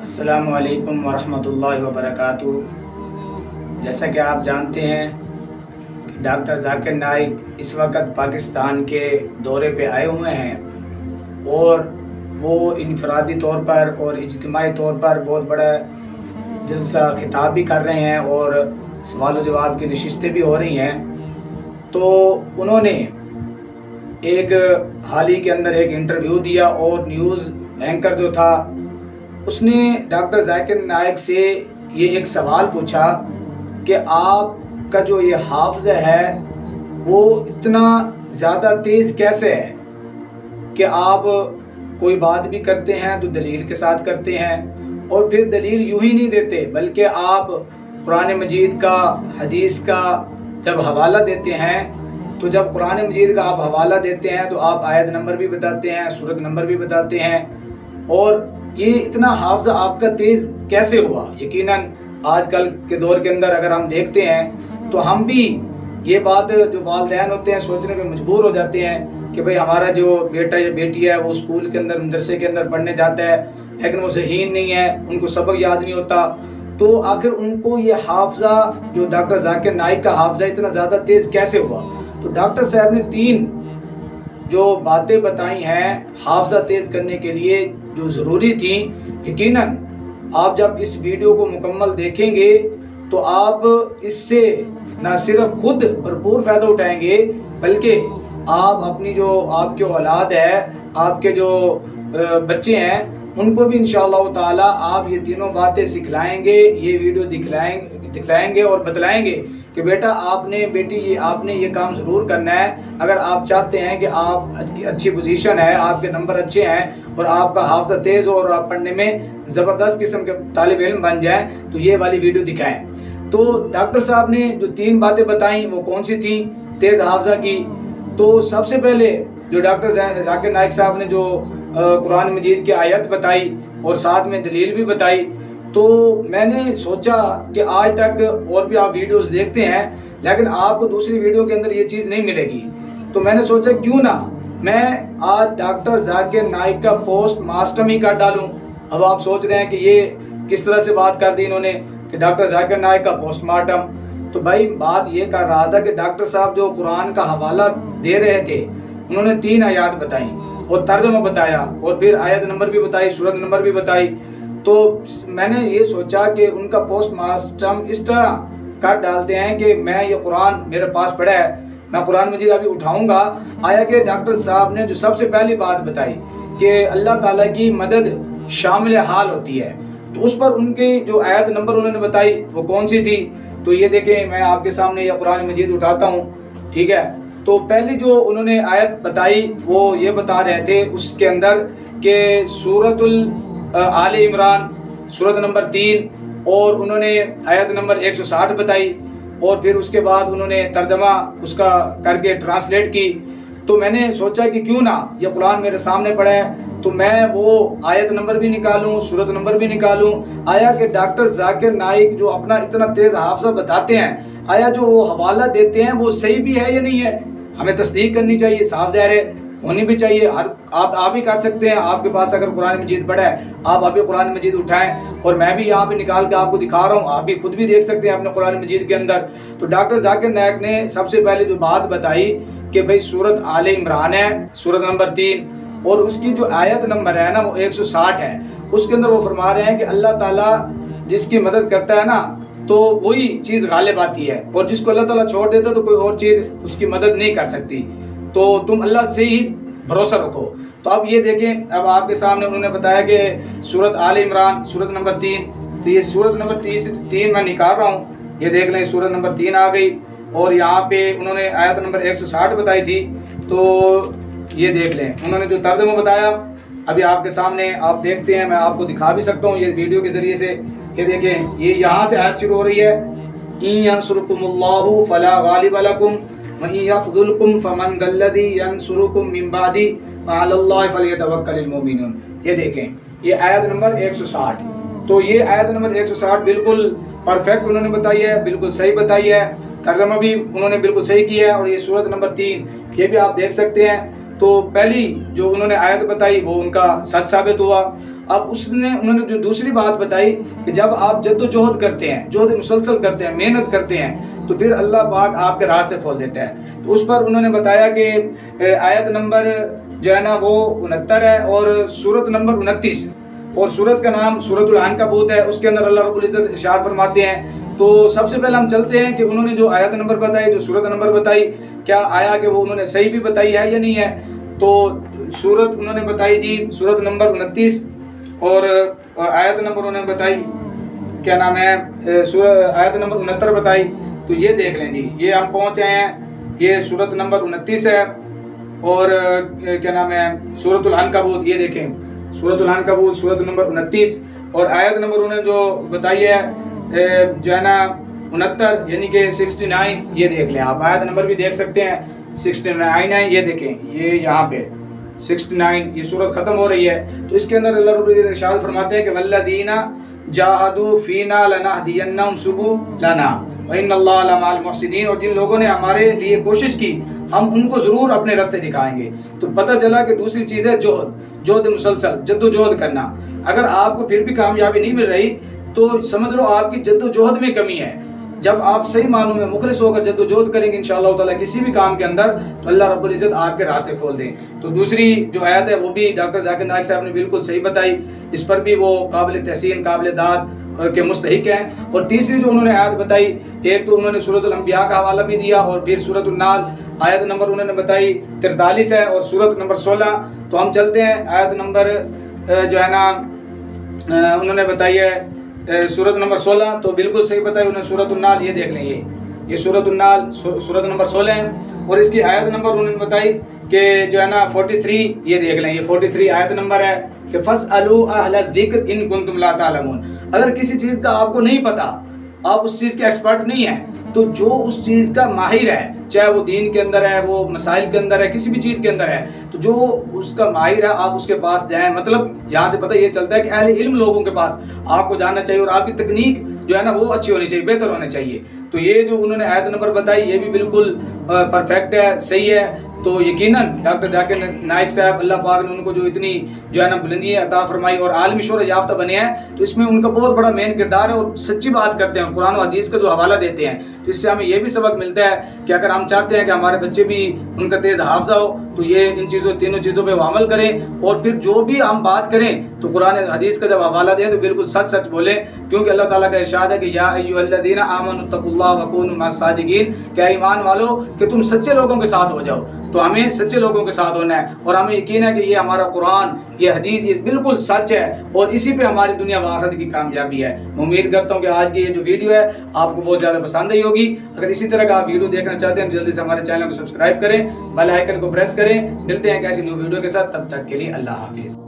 अस्सलामु अलैकुम वरहमतुल्लाहि वबरकातुहू। जैसा कि आप जानते हैं कि डॉक्टर जाकिर नाइक इस वक्त पाकिस्तान के दौरे पे आए हुए हैं और वो इनफरादी तौर पर और इज्तिमाई तौर पर बहुत बड़ा जलसा खिताब भी कर रहे हैं और सवाल जवाब की नशिस्तें भी हो रही हैं। तो उन्होंने एक हाल ही के अंदर एक इंटरव्यू दिया और न्यूज़ एंकर जो था उसने डॉक्टर जाकिर नाइक से ये एक सवाल पूछा कि आपका जो ये हाफ़्ज़ा है वो इतना ज़्यादा तेज़ कैसे है कि आप कोई बात भी करते हैं तो दलील के साथ करते हैं और फिर दलील यूं ही नहीं देते बल्कि आप कुरान मजीद का, हदीस का जब हवाला देते हैं तो जब कुरान मजीद का आप हवाला देते हैं तो आप आयत नंबर भी बताते हैं, सूरत नंबर भी बताते हैं। और ये इतना हाफ़्ज़ा आपका तेज़ कैसे हुआ? यकीनन आजकल के दौर के अंदर अगर हम देखते हैं तो हम भी ये बात जो वालिदैन होते हैं सोचने पे मजबूर हो जाते हैं कि भाई हमारा जो बेटा या बेटी है वो स्कूल के अंदर, मदरसे के अंदर पढ़ने जाता है लेकिन वो ज़हीन नहीं है, उनको सबक याद नहीं होता। तो आखिर उनको ये हाफ़्ज़ा जो डॉक्टर जाकिर नाइक का हाफ़्ज़ा इतना ज़्यादा तेज़ कैसे हुआ? तो डॉक्टर साहब ने 3 जो बातें बताई हैं हाफ़्ज़ा तेज़ करने के लिए जो ज़रूरी थी। यकीनन आप जब इस वीडियो को मुकम्मल देखेंगे तो आप इससे न सिर्फ खुद भरपूर फ़ायदा उठाएंगे बल्कि आप अपनी जो आपके औलाद है, आपके जो बच्चे हैं उनको भी इंशाअल्लाह ताला आप ये तीनों बातें सिखलाएंगे, ये वीडियो दिखलाएंगे और बतलाएंगे कि बेटा आपने, बेटी ये आपने ये काम ज़रूर करना है। अगर आप चाहते हैं कि आप अच्छी पोजीशन है, आपके नंबर अच्छे हैं और आपका हाफ़्ज़ा तेज़ हो और आप पढ़ने में ज़बरदस्त किस्म के तालिब इल्म बन जाएं तो ये वाली वीडियो दिखाएं। तो डॉक्टर साहब ने जो 3 बातें बताई वो कौन सी थी तेज़ हाफ़्ज़ा की? तो सबसे पहले जो डॉक्टर जाकिर नाइक साहब ने जो कुरान मजीद की आयत बताई और साथ में दलील भी बताई, तो मैंने सोचा कि आज तक और भी आप वीडियोस देखते हैं लेकिन आपको दूसरी वीडियो के अंदर ये चीज़ नहीं मिलेगी। तो मैंने सोचा क्यों ना मैं आज डॉक्टर जाकिर नाइक का पोस्टमार्टम ही कर डालूं। अब आप सोच रहे हैं कि ये किस तरह से बात कर दी इन्होंने कि डॉक्टर जाकिर नाइक का पोस्टमार्टम। तो भाई बात ये कर रहा था कि डॉक्टर साहब जो कुरान का हवाला दे रहे थे उन्होंने 3 आयत बताई और तर्जुमा बताया और फिर आयत नंबर भी बताई, सूरत नंबर भी बताई। तो मैंने ये सोचा कि उनका पोस्टमार्टम इस तरह कर डालते हैं कि मैं ये कुरान मेरे पास पड़ा है, मैं कुरान मजीद अभी उठाऊंगा। आया कि डॉक्टर साहब ने जो सबसे पहली बात बताई कि अल्लाह ताला की मदद शामिल हाल होती है, तो उस पर उनकी जो आयत नंबर उन्होंने बताई वो कौन सी थी? तो ये देखें, मैं आपके सामने ये कुरान मजीद उठाता हूँ, ठीक है। तो पहली जो उन्होंने आयत बताई वो ये बता रहे थे उसके अंदर कि सूरतुल आले इमरान सूरत नंबर 3 और उन्होंने आयत नंबर 160 बताई और फिर उसके बाद उन्होंने तर्जमा उसका करके ट्रांसलेट की। तो मैंने सोचा कि क्यों ना ये कुरान मेरे सामने पड़ा है तो मैं वो आयत नंबर भी निकालूं, सूरत नंबर भी निकालूं। आया कि डॉक्टर जाकिर नाइक जो अपना इतना तेज़ हाफ़्ज़ा बताते हैं, आया जो वो हवाला देते हैं वो सही भी है या नहीं है? हमें तस्दीक करनी चाहिए, साफ ज़ाहिर है होनी भी चाहिए। हर आप भी कर सकते हैं, आपके पास अगर कुरान मजीद पड़ा है आप अभी कुरान मजीद उठाएं और मैं भी यहाँ पे निकाल के आपको दिखा रहा हूँ, आप भी खुद भी देख सकते हैं अपने कुरान मजीद के अंदर। तो डॉक्टर जाकिर नाइक ने सबसे पहले जो बात बताई कि भाई सूरत आले इमरान है, सूरत नंबर 3 और उसकी जो आयत नंबर है ना वो 160 है। उसके अंदर वो फरमा रहे हैं कि अल्लाह ताला जिसकी मदद करता है ना तो वही चीज़ गालिब आती है और जिसको अल्लाह ताला छोड़ देता है तो कोई और चीज़ उसकी मदद नहीं कर सकती। तो तुम अल्लाह से ही भरोसा रखो। तो अब ये देखें, अब आपके सामने उन्होंने बताया कि सूरत आले इमरान सूरत नंबर 3, तो ये सूरत नंबर 3 मैं निकाल रहा हूँ, ये देख लें सूरत नंबर 3 आ गई और यहाँ पे उन्होंने आयत नंबर 160 बताई थी। तो ये देख लें उन्होंने जो तर्जुमा बताया अभी आपके सामने आप देखते हैं, मैं आपको दिखा भी सकता हूँ ये वीडियो के ज़रिए से। ये देखें, ये यहाँ से आयत शुरू हो रही है, इन यंसुरकुमुल्लाहु फला गालिब लकुम व इन यख्ज़ुलकुम फमन दल्लज़ी यंसुरुकुम मिन बादी व अलल्लाहि फलयतवक्कलिल मुमिनून। ये देखें, ये आयत नंबर 160। तो ये आयत नंबर 160 बिल्कुल परफेक्ट उन्होंने बताई है, बिल्कुल सही बताई है, तर्जुमा भी उन्होंने बिल्कुल सही किया है। और ये सूरत नंबर 3 ये भी आप देख सकते हैं। तो पहली जो उन्होंने आयत बताई वो उनका सच साबित हुआ। अब उन्होंने जो दूसरी बात बताई कि जब आप जद्दोजहद करते हैं, जोहद मुसलसल करते हैं, मेहनत करते हैं, तो फिर अल्लाह पाक आपके रास्ते खोल देता है। तो उस पर उन्होंने बताया कि आयत नंबर जो है ना वो 69 है और सूरत नंबर 29, और सूरत का नाम सूरतुल अनकबूत है। उसके अंदर अल्लाह रब्बुल इज्जत इरशाद फरमाते हैं। तो सबसे पहले हम चलते हैं कि उन्होंने जो आयत नंबर बताई, जो सूरत नंबर बताई, क्या आया कि वो उन्होंने सही भी बताई है या नहीं है। तो सूरत उन्होंने बताई जी सूरत नंबर 29 और आयत नंबर उन्होंने बताई क्या नाम है आयत नंबर 69 बताई। तो ये देख लें जी, ये हम पहुँचे हैं, ये सूरत नंबर 29 है और क्या नाम है सूरतुल अनकबूत, ये देखें सूरतुल अनकबूत सूरत नंबर 29 और आयत नंबर उन्होंने जो बताई है जो है ना 69 यानी कि 69, ये देख लें आप, आयत नंबर भी देख सकते हैं 69 है, ये देखें ये यहाँ पे 69 ये सूरत खत्म हो रही है। तो इसके अंदर अल्लाह रब्बुल इज्जत इरशाद फरमाते हैं कि वल्लदीना जाहदू फीना लनहदियन्नहुम सुबुलना व इन्नल्लाहा लमअल मुहसिनीन, और जिन लोगों ने हमारे लिए कोशिश की हम उनको जरूर अपने रास्ते दिखाएंगे। तो पता चला कि दूसरी चीज़ है जोहद मुसलसल, जद्दोजहद करना। अगर आपको फिर भी कामयाबी नहीं मिल रही तो समझ लो आपकी जद्दोजहद में कमी है। जब आप सही मानों में मुखलिस होकर जद्दोजहद करेंगे इंशाअल्लाह ताला किसी भी काम के अंदर, तो अल्लाह रब्बुल इज्जत आपके रास्ते खोल दें। तो दूसरी जो आयत है वो भी डॉक्टर जाकिर नाइक साहब ने बिल्कुल सही बताई, इस पर भी वो काबिल तहसीन काबिल दाद के मुस्तहिक हैं। और तीसरी जो उन्होंने आयत बताई, एक तो उन्होंने सूरतुल अंबिया का हवाला भी दिया और फिर सूरतुल नाल आयत नंबर उन्होंने बताई 43 है और सूरत नंबर 16। तो हम चलते हैं आयत नंबर जो है ना उन्होंने बताई है सूरत नंबर 16, तो बिल्कुल सही बताई उन्होंने सूरतुल नाल, ये देख लें ये सूरतुल नाल सूरत नंबर 16 है और इसकी आयत नंबर उन्होंने बताई कि जो है ना 43, ये देख लें ये 43 आयत नंबर है कि फस्अलू अहल ज़िक्र इन कुंतुम ला तालमून। अगर किसी चीज़ का आपको नहीं पता, आप उस चीज़ के एक्सपर्ट नहीं है, तो जो उस चीज़ का माहिर है, चाहे वो दीन के अंदर है, वो मसाइल के अंदर है, किसी भी चीज़ के अंदर है, तो जो उसका माहिर है आप उसके पास जाएं। मतलब यहाँ से पता ये चलता है कि अहले इल्म लोगों के पास आपको जाना चाहिए और आपकी तकनीक जो है ना वो अच्छी होनी चाहिए, बेहतर होनी चाहिए। तो ये जो उन्होंने आयत नंबर बताई ये भी बिल्कुल परफेक्ट है, सही है। तो यकीनन डॉक्टर जाकिर नाइक साहब अल्लाह पाक ने उनको जो इतनी जो है ना बुलंदी अता फरमाई और आलमी शोहरत याफ्ता बने हैं, तो इसमें उनका बहुत बड़ा मेन किरदार है और सच्ची बात करते हैं, कुरान और हदीस का जो हवाला देते हैं। तो इससे हमें ये भी सबक मिलता है कि अगर हम चाहते हैं कि हमारे बच्चे भी उनका तेज़ हाफजा हो, तो ये इन तीनों चीज़ों पर अमल करें और फिर जो भी हम बात करें तो कुरान हदीस का जब हवाला दें तो बिल्कुल सच सच बोलें, क्योंकि अल्लाह ताला का इरशाद है कि या अय्युहल्लज़ीना आमनू तक़ुल्लाह व कूनू मअस-सादिक़ीन, क्या ईमान वालो कि तुम सच्चे लोगों के साथ हो जाओ। तो हमें सच्चे लोगों के साथ होना है और हमें यकीन है कि ये हमारा कुरान, ये हदीस, ये बिल्कुल सच है और इसी पे हमारी दुनिया व आखिरत की कामयाबी है। मैं उम्मीद करता हूँ कि आज की ये जो वीडियो है आपको बहुत ज़्यादा पसंद आई होगी। अगर इसी तरह का आप वीडियो देखना चाहते हैं तो जल्दी से हमारे चैनल को सब्सक्राइब करें, बेल आइकन को प्रेस करें। मिलते हैं एक ऐसी न्यू वीडियो के साथ, तब तक के लिए अल्लाह हाफिज़।